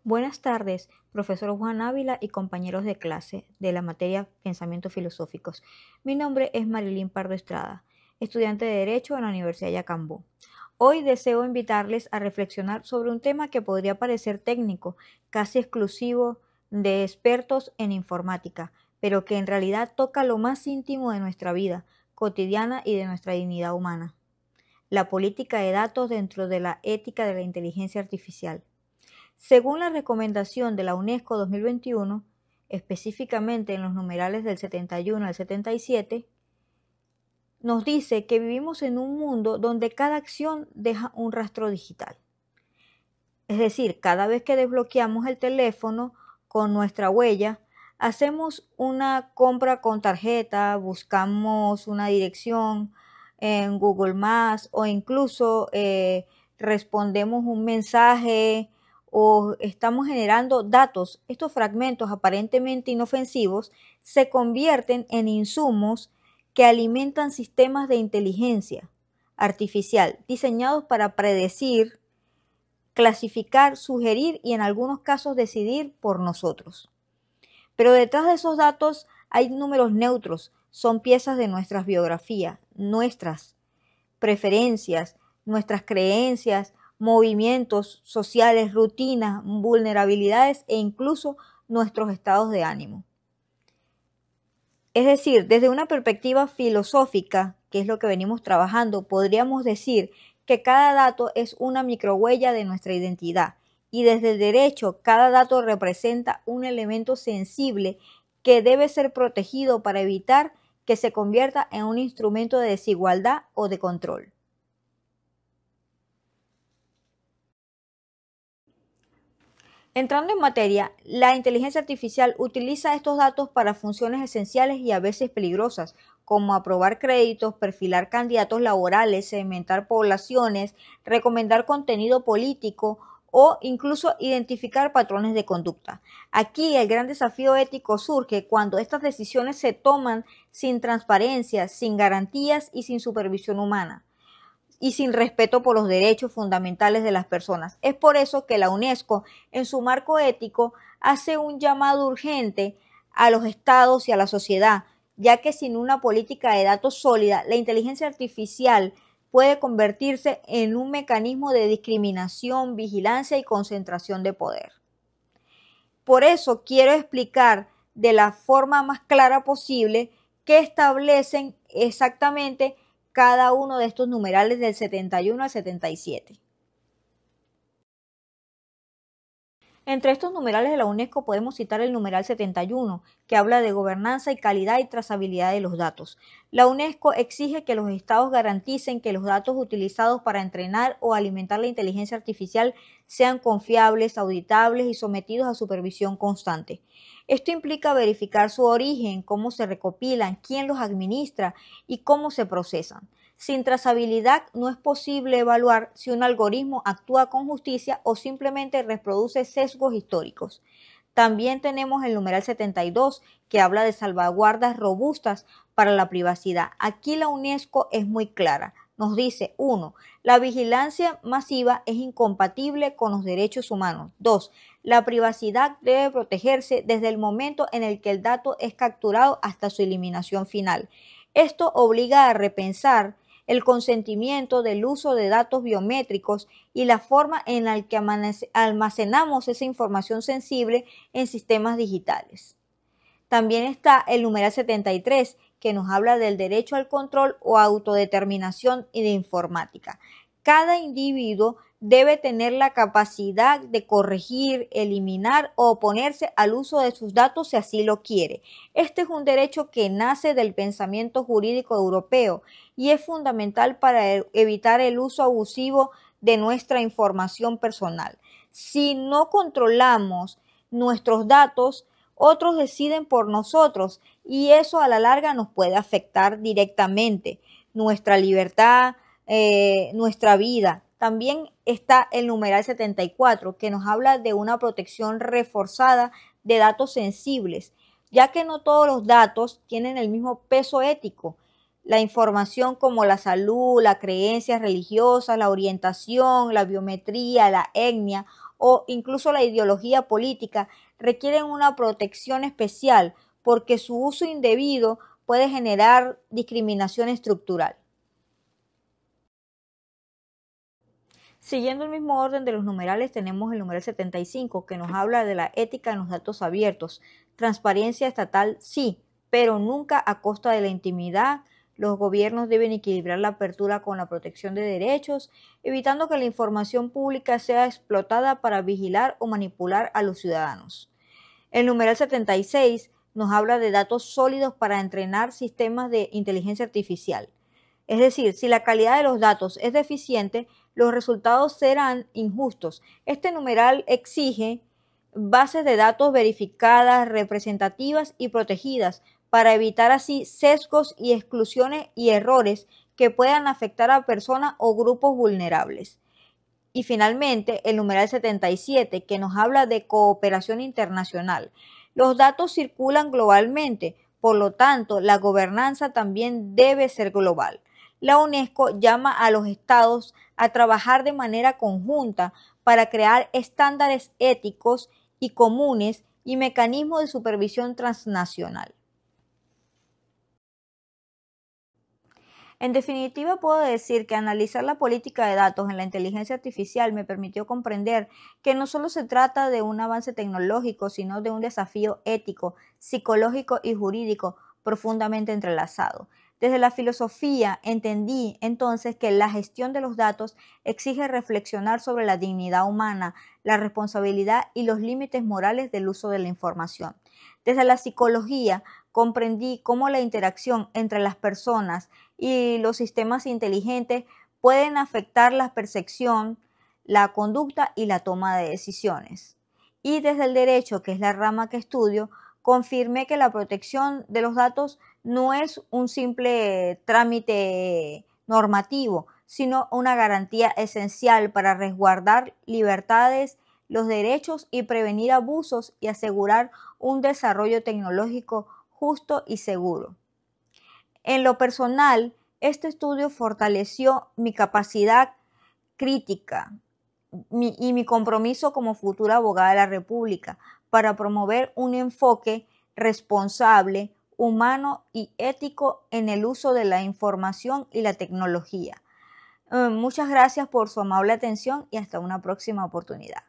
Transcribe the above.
Buenas tardes, profesor Juan Ávila y compañeros de clase de la materia Pensamientos Filosóficos. Mi nombre es Marilyn Pardo Estrada, estudiante de Derecho en la Universidad de Yacambú. Hoy deseo invitarles a reflexionar sobre un tema que podría parecer técnico, casi exclusivo de expertos en informática, pero que en realidad toca lo más íntimo de nuestra vida cotidiana y de nuestra dignidad humana: la política de datos dentro de la ética de la inteligencia artificial. Según la recomendación de la UNESCO 2021, específicamente en los numerales del 71 al 77, nos dice que vivimos en un mundo donde cada acción deja un rastro digital. Es decir, cada vez que desbloqueamos el teléfono con nuestra huella, hacemos una compra con tarjeta, buscamos una dirección en Google Maps o incluso respondemos un mensaje o estamos generando datos. Estos fragmentos aparentemente inofensivos se convierten en insumos que alimentan sistemas de inteligencia artificial diseñados para predecir, clasificar, sugerir y en algunos casos decidir por nosotros. Pero detrás de esos datos hay números neutros, son piezas de nuestras biografías, nuestras preferencias, nuestras creencias, movimientos sociales, rutinas, vulnerabilidades e incluso nuestros estados de ánimo. Es decir, desde una perspectiva filosófica, que es lo que venimos trabajando, podríamos decir que cada dato es una microhuella de nuestra identidad, y desde el derecho cada dato representa un elemento sensible que debe ser protegido para evitar que se convierta en un instrumento de desigualdad o de control. Entrando en materia, la inteligencia artificial utiliza estos datos para funciones esenciales y a veces peligrosas, como aprobar créditos, perfilar candidatos laborales, segmentar poblaciones, recomendar contenido político o incluso identificar patrones de conducta. Aquí el gran desafío ético surge cuando estas decisiones se toman sin transparencia, sin garantías y sin supervisión humana, y sin respeto por los derechos fundamentales de las personas. Es por eso que la UNESCO, en su marco ético, hace un llamado urgente a los estados y a la sociedad, ya que sin una política de datos sólida, la inteligencia artificial puede convertirse en un mecanismo de discriminación, vigilancia y concentración de poder. Por eso quiero explicar de la forma más clara posible qué establecen exactamente cada uno de estos numerales del 71 al 77. Entre estos numerales de la UNESCO podemos citar el numeral 71, que habla de gobernanza y calidad y trazabilidad de los datos. La UNESCO exige que los estados garanticen que los datos utilizados para entrenar o alimentar la inteligencia artificial sean confiables, auditables y sometidos a supervisión constante. Esto implica verificar su origen, cómo se recopilan, quién los administra y cómo se procesan. Sin trazabilidad no es posible evaluar si un algoritmo actúa con justicia o simplemente reproduce sesgos históricos. También tenemos el numeral 72, que habla de salvaguardas robustas para la privacidad. Aquí la UNESCO es muy clara. Nos dice: 1. La vigilancia masiva es incompatible con los derechos humanos. 2. La privacidad debe protegerse desde el momento en el que el dato es capturado hasta su eliminación final. Esto obliga a repensar el consentimiento del uso de datos biométricos y la forma en la que almacenamos esa información sensible en sistemas digitales. También está el numeral 73, que nos habla del derecho al control o autodeterminación y de informática. Cada individuo debe tener la capacidad de corregir, eliminar o oponerse al uso de sus datos si así lo quiere. Este es un derecho que nace del pensamiento jurídico europeo y es fundamental para evitar el uso abusivo de nuestra información personal. Si no controlamos nuestros datos, otros deciden por nosotros y eso a la larga nos puede afectar directamente nuestra libertad, nuestra vida. También está el numeral 74, que nos habla de una protección reforzada de datos sensibles, ya que no todos los datos tienen el mismo peso ético. la información como la salud, las creencias religiosas, la orientación, la biometría, la etnia o incluso la ideología política requieren una protección especial porque su uso indebido puede generar discriminación estructural. Siguiendo el mismo orden de los numerales, tenemos el numeral 75, que nos habla de la ética en los datos abiertos. Transparencia estatal, sí, pero nunca a costa de la intimidad. Los gobiernos deben equilibrar la apertura con la protección de derechos, evitando que la información pública sea explotada para vigilar o manipular a los ciudadanos. El numeral 76 nos habla de datos sólidos para entrenar sistemas de inteligencia artificial. Es decir, si la calidad de los datos es deficiente, los resultados serán injustos. Este numeral exige bases de datos verificadas, representativas y protegidas para evitar así sesgos y exclusiones y errores que puedan afectar a personas o grupos vulnerables. Y finalmente, el numeral 77, que nos habla de cooperación internacional. Los datos circulan globalmente, por lo tanto, la gobernanza también debe ser global. La UNESCO llama a los estados a trabajar de manera conjunta para crear estándares éticos y comunes y mecanismos de supervisión transnacional. En definitiva, puedo decir que analizar la política de datos en la inteligencia artificial me permitió comprender que no solo se trata de un avance tecnológico, sino de un desafío ético, psicológico y jurídico profundamente entrelazado. Desde la filosofía entendí entonces que la gestión de los datos exige reflexionar sobre la dignidad humana, la responsabilidad y los límites morales del uso de la información. Desde la psicología comprendí cómo la interacción entre las personas y los sistemas inteligentes pueden afectar la percepción, la conducta y la toma de decisiones. Y desde el derecho, que es la rama que estudio, confirmé que la protección de los datos no es un simple trámite normativo, sino una garantía esencial para resguardar libertades, los derechos y prevenir abusos y asegurar un desarrollo tecnológico justo y seguro. En lo personal, este estudio fortaleció mi capacidad crítica y mi compromiso como futura abogada de la República para promover un enfoque responsable, humano y ético en el uso de la información y la tecnología. Muchas gracias por su amable atención y hasta una próxima oportunidad.